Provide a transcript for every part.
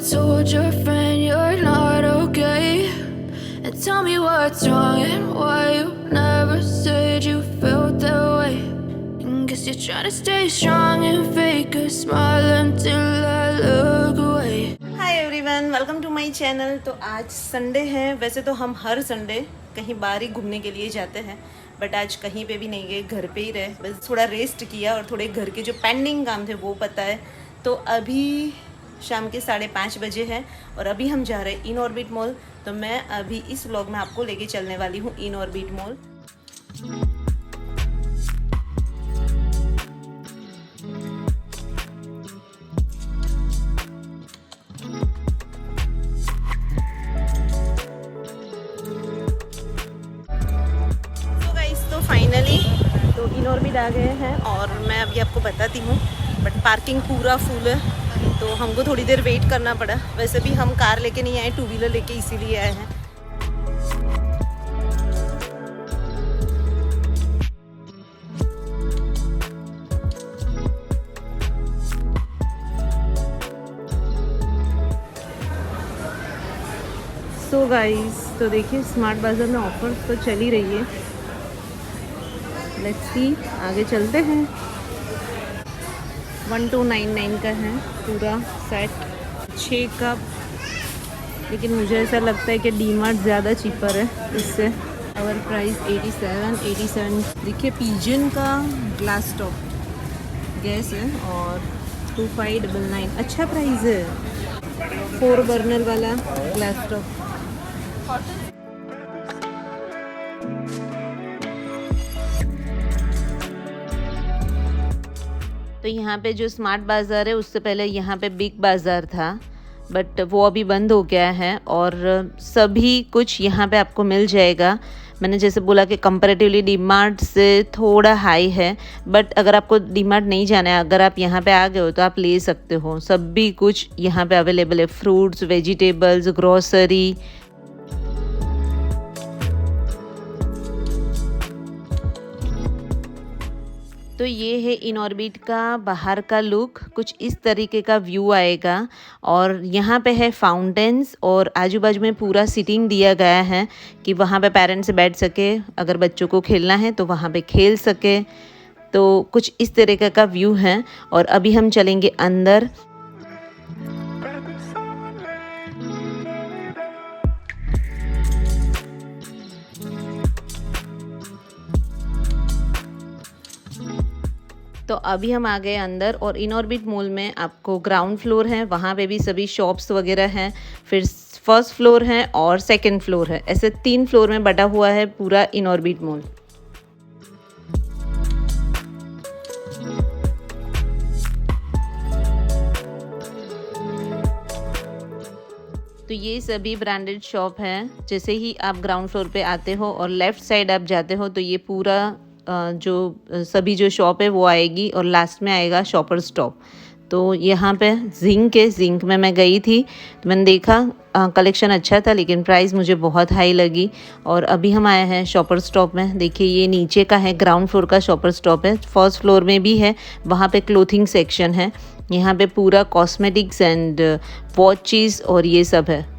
told your friend you're not okay? And tell me what's wrong and why you never said you felt that way. And guess you're trying to stay strong and fake a smile until I look away. Hi everyone, welcome to my channel. तो आज Sunday है। वैसे तो हम हर Sunday कहीं बाहर ही घूमने के लिए जाते हैं, बट आज कहीं पे भी नहीं गए, घर पे ही रहे। बस थोड़ा रेस्ट किया और थोड़े घर के जो पेंडिंग काम थे वो पता है। तो अभी शाम के 5:30 बजे हैं और अभी हम जा रहे हैं इन ऑर्बिट मॉल। तो मैं अभी इस व्लॉग में आपको लेके चलने वाली हूँ इन ऑर्बिट मॉल। फाइनली तो इन ऑर्बिट आ गए हैं और मैं अभी आपको बताती हूँ, बट पार्किंग पूरा फुल है तो हमको थोड़ी देर वेट करना पड़ा। वैसे भी हम कार लेके नहीं आए, टू व्हीलर लेके इसीलिए आए हैं। सो गाइस, तो देखिए स्मार्ट बाज़ार में ऑफर्स तो चल ही रही है। लेट्स सी, आगे चलते हैं। 1299 का है पूरा सेट, 6 का। लेकिन मुझे ऐसा लगता है कि डीमार्ट ज़्यादा चीपर है इससे। और प्राइस 87। देखिए पिजन का ग्लास टॉप गैस है और 2599, अच्छा प्राइस है। 4 बर्नर वाला ग्लास टॉप। तो यहाँ पे जो स्मार्ट बाज़ार है उससे पहले यहाँ पे बिग बाज़ार था, बट वो अभी बंद हो गया है और सभी कुछ यहाँ पे आपको मिल जाएगा। मैंने जैसे बोला कि कंपैरेटिवली डीमार्ट से थोड़ा हाई है, बट अगर आपको डीमार्ट नहीं जाना है, अगर आप यहाँ पे आ गए हो तो आप ले सकते हो। सभी कुछ यहाँ पे अवेलेबल है, फ्रूट्स, वेजिटेबल्स, ग्रोसरी। तो ये है इन ऑर्बिट का बाहर का लुक, कुछ इस तरीके का व्यू आएगा। और यहाँ पे है फाउंटेन्स और आजू बाजू में पूरा सीटिंग दिया गया है कि वहाँ पे पेरेंट्स बैठ सके, अगर बच्चों को खेलना है तो वहाँ पे खेल सके। तो कुछ इस तरीके का व्यू है और अभी हम चलेंगे अंदर। तो अभी हम आ गए अंदर और इन ऑर्बिट मॉल में आपको ग्राउंड फ्लोर है, वहाँ पे भी सभी शॉप्स वगैरह हैं। फिर फर्स्ट फ्लोर है और सेकंड फ्लोर है, ऐसे 3 फ्लोर में बटा हुआ है पूरा इन ऑर्बिट मॉल। तो ये सभी ब्रांडेड शॉप है। जैसे ही आप ग्राउंड फ्लोर पे आते हो और लेफ़्ट साइड आप जाते हो तो ये पूरा जो सभी जो शॉप है वो आएगी और लास्ट में आएगा शॉपर स्टॉप। तो यहाँ पे जिंक में मैं गई थी तो मैंने देखा कलेक्शन अच्छा था, लेकिन प्राइस मुझे बहुत हाई लगी। और अभी हम आए हैं शॉपर स्टॉप में। देखिए ये नीचे का है, ग्राउंड फ्लोर का शॉपर स्टॉप है। फर्स्ट फ्लोर में भी है, वहाँ पे क्लोथिंग सेक्शन है। यहाँ पे पूरा कॉस्मेटिक्स एंड वॉचेस और ये सब है।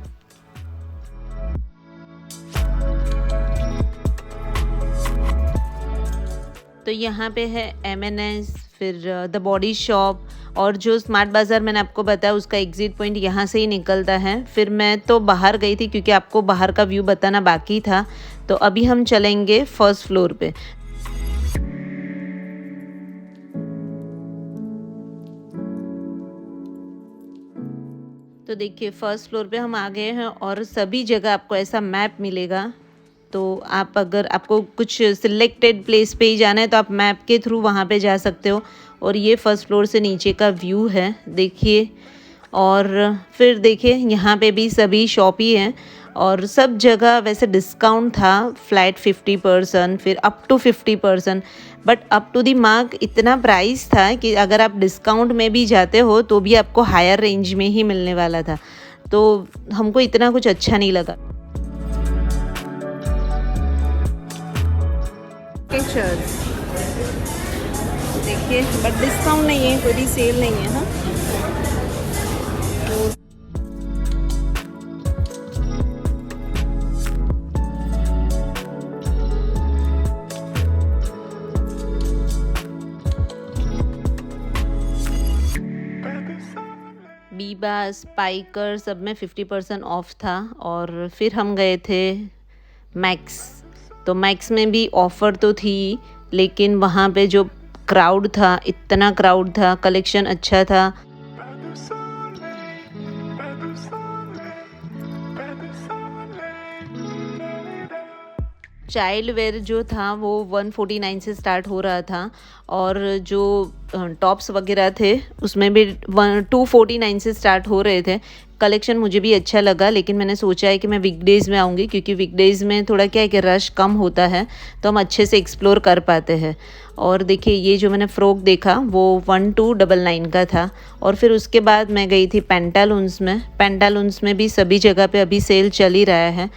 तो यहाँ पे है M&S, फिर द बॉडी शॉप। और जो स्मार्ट बाज़ार मैंने आपको बताया उसका एग्जिट पॉइंट यहाँ से ही निकलता है। फिर मैं तो बाहर गई थी क्योंकि आपको बाहर का व्यू बताना बाकी था। तो अभी हम चलेंगे फर्स्ट फ्लोर पे। तो देखिए फर्स्ट फ्लोर पे हम आ गए हैं और सभी जगह आपको ऐसा मैप मिलेगा। तो आप अगर आपको कुछ सिलेक्टेड प्लेस पे ही जाना है तो आप मैप के थ्रू वहाँ पे जा सकते हो। और ये फर्स्ट फ्लोर से नीचे का व्यू है, देखिए। और फिर देखिए यहाँ पे भी सभी शॉप ही हैं और सब जगह वैसे डिस्काउंट था, फ्लैट 50%, फिर up to 50%। But up to the mark इतना प्राइस था कि अगर आप डिस्काउंट में भी जाते हो तो भी आपको हायर रेंज में ही मिलने वाला था। तो हमको इतना कुछ अच्छा नहीं लगा। शर्ट्स देखिए, बट डिस्काउंट नहीं है, कोई भी सेल नहीं है। हाँ, बीबा, स्पाइकर सब में 50% ऑफ था। और फिर हम गए थे मैक्स। तो मैक्स में भी ऑफ़र तो थी, लेकिन वहाँ पे जो क्राउड था, इतना क्राउड था, कलेक्शन अच्छा था। चाइल्ड वेयर जो था वो 149 से स्टार्ट हो रहा था, और जो टॉप्स वगैरह थे उसमें भी 249 से स्टार्ट हो रहे थे। कलेक्शन मुझे भी अच्छा लगा, लेकिन मैंने सोचा है कि मैं वीकडेज़ में आऊँगी, क्योंकि वीकडेज़ में थोड़ा क्या है कि रश कम होता है, तो हम अच्छे से एक्सप्लोर कर पाते हैं। और देखिए ये जो मैंने फ़्रॉक देखा वो 1299 का था। और फिर उसके बाद मैं गई थी पेंटालून्स में। पेंटालून्स में भी सभी जगह पे अभी सेल चल ही रहा है।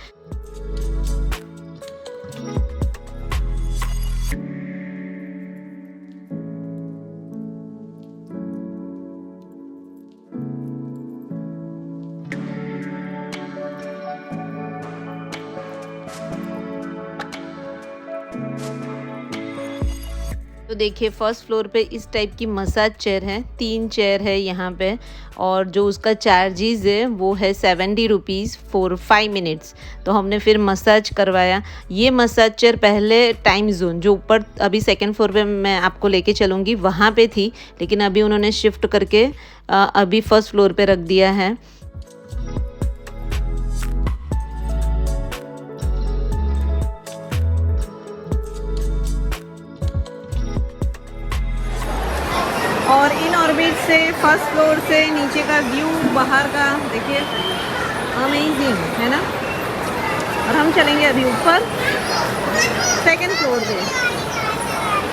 तो देखिए फर्स्ट फ्लोर पे इस टाइप की मसाज चेयर है, 3 चेयर है यहाँ पे, और जो उसका चार्जेस है वो है 70 रुपीज़ फॉर 5 मिनट्स। तो हमने फिर मसाज करवाया। ये मसाज चेयर पहले टाइम जोन जो ऊपर अभी सेकंड फ्लोर पे मैं आपको लेके चलूँगी वहाँ पे थी, लेकिन अभी उन्होंने शिफ्ट करके अभी फर्स्ट फ्लोर पे रख दिया है। और इन ऑर्बिट से फर्स्ट फ्लोर से नीचे का व्यू बाहर का देखिए, अमेजिंग है ना। और हम चलेंगे अभी ऊपर सेकंड फ्लोर पे।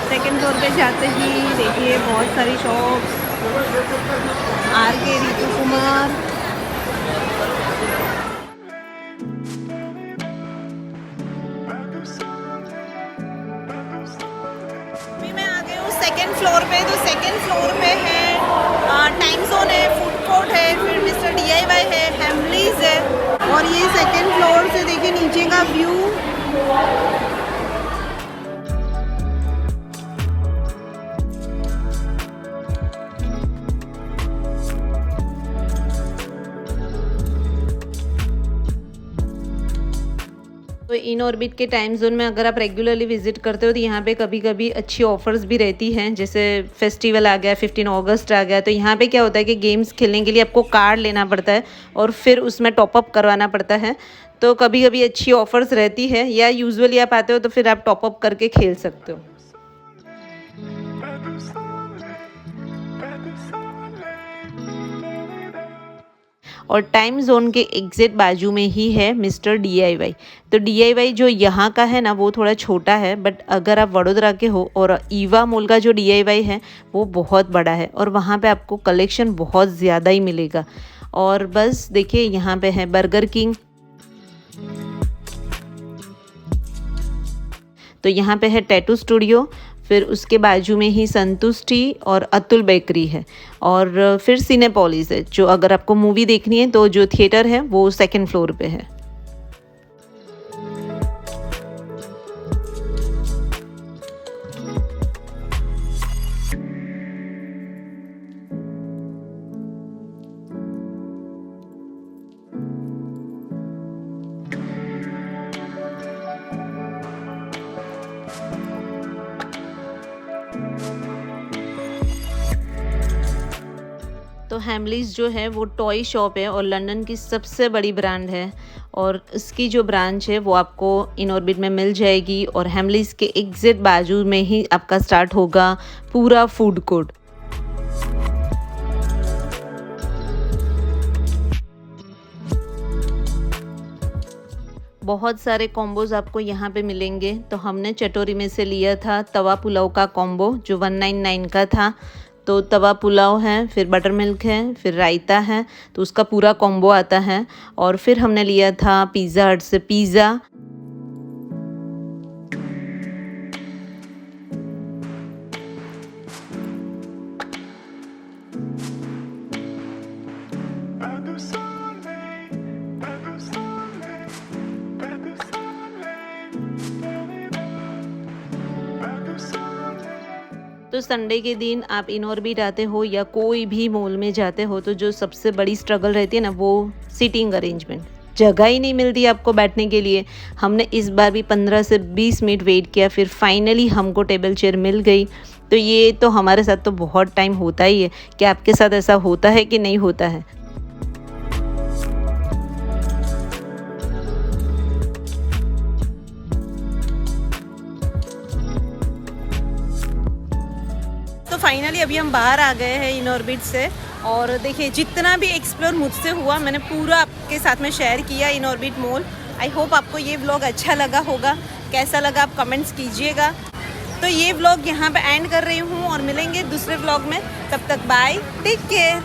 सेकंड फ्लोर पे जाते ही देखिए बहुत सारी शॉप्स, आर के रितु कुमार। अभी मैं आ गई हूँ सेकंड फ्लोर पे। तो सेकंड फ्लोर पे है टाइम जोन है, फूड कोर्ट है, फिर मिस्टर DIY है, हैमलीज है। और ये सेकंड फ्लोर से देखिए नीचे का व्यू। तो इन ऑर्बिट के टाइम जोन में अगर आप रेगुलरली विजिट करते हो तो यहाँ पे कभी कभी अच्छी ऑफर्स भी रहती हैं। जैसे फेस्टिवल आ गया, 15 अगस्त आ गया, तो यहाँ पे क्या होता है कि गेम्स खेलने के लिए आपको कार्ड लेना पड़ता है और फिर उसमें टॉपअप करवाना पड़ता है। तो कभी कभी अच्छी ऑफर्स रहती है, या यूजुअली आप आते हो तो फिर आप टॉपअप करके खेल सकते हो। और टाइम जोन के एग्जैक्ट बाजू में ही है मिस्टर DIY। तो DIY जो यहाँ का है ना वो थोड़ा छोटा है, बट अगर आप वडोदरा के हो और ईवा मॉल का जो DIY है वो बहुत बड़ा है, और वहाँ पे आपको कलेक्शन बहुत ज़्यादा ही मिलेगा। और बस देखिए यहाँ पे है बर्गर किंग। तो यहाँ पे है टैटू स्टूडियो, फिर उसके बाजू में ही संतुष्टि और अतुल बेकरी है, और फिर सिनेपोलिस है। जो अगर आपको मूवी देखनी है तो जो थिएटर है वो सेकंड फ्लोर पे है। तो हैमलीज जो है वो टॉय शॉप है और लंदन की सबसे बड़ी ब्रांड है, और इसकी जो ब्रांच है वो आपको इन ऑर्बिट में मिल जाएगी। और हैमलीज के एग्जैक्ट बाजू में ही आपका स्टार्ट होगा पूरा फूड कोर्ट। बहुत सारे कॉम्बोज आपको यहाँ पे मिलेंगे। तो हमने चटोरी में से लिया था तवा पुलाव का कॉम्बो जो 199 का था। तो तवा पुलाव है, फिर बटर मिल्क है, फिर रायता है, तो उसका पूरा कॉम्बो आता है। और फिर हमने लिया था पिज़्ज़ा हट से पिज़्ज़ा। तो संडे के दिन आप इनऑर्बिट आते हो या कोई भी मॉल में जाते हो तो जो सबसे बड़ी स्ट्रगल रहती है ना वो सीटिंग अरेंजमेंट, जगह ही नहीं मिलती आपको बैठने के लिए। हमने इस बार भी 15 से 20 मिनट वेट किया, फिर फाइनली हमको टेबल चेयर मिल गई। तो ये तो हमारे साथ तो बहुत टाइम होता ही है। क्या आपके साथ ऐसा होता है कि नहीं होता है? तो फाइनली अभी हम बाहर आ गए हैं इनऑर्बिट से, और देखिए जितना भी एक्सप्लोर मुझसे हुआ मैंने पूरा आपके साथ में शेयर किया इनऑर्बिट मॉल। आई होप आपको ये व्लॉग अच्छा लगा होगा। कैसा लगा आप कमेंट्स कीजिएगा। तो ये व्लॉग यहाँ पे एंड कर रही हूँ और मिलेंगे दूसरे व्लॉग में। तब तक बाय, टेक केयर।